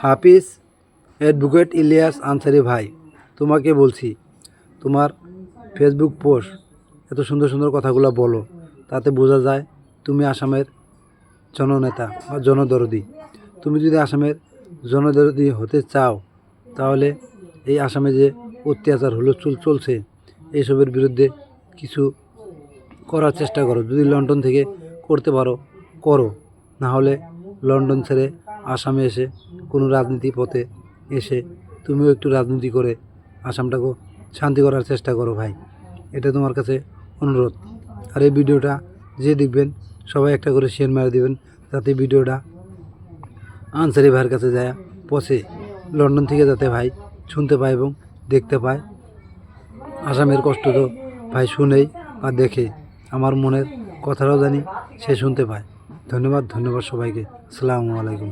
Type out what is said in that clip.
হাফিজ advocate Ilias Ansari ভাই, তোমাকে বলছি, তোমার ফেসবুক পোস্ট এত সুন্দর সুন্দর কথাগুলো বলো, তাতে বোঝা যায় তুমি আসামের জননেতা বা জনদরদি। তুমি যদি আসামের জনদরদি হতে চাও, তাহলে এই আসামে যে অত্যাচার হুলস্থুল চলছে এইসবের বিরুদ্ধে কিছু করার চেষ্টা করো। যদি লন্ডন থেকে করতে পারো করো, না হলে লন্ডন ছেড়ে আসামে এসে কোনো রাজনীতি পথে এসে তুমিও একটু রাজনীতি করে আসামটাকে শান্তি করার চেষ্টা করো ভাই। এটা তোমার কাছে অনুরোধ। আর এই ভিডিওটা যে দেখবেন সবাই একটা করে শেয়ার মেরে দেবেন, যাতে ভিডিওটা আনসারি ভাইয়ের কাছে যায় পৌঁছে, লন্ডন থেকে যাতে ভাই শুনতে পায় এবং দেখতে পায়। আসামের কষ্ট তো ভাই শুনেই বা দেখে আমার মনের কথাটাও জানি সে শুনতে পায়। ধন্যবাদ সবাইকে। আসসালামু আলাইকুম।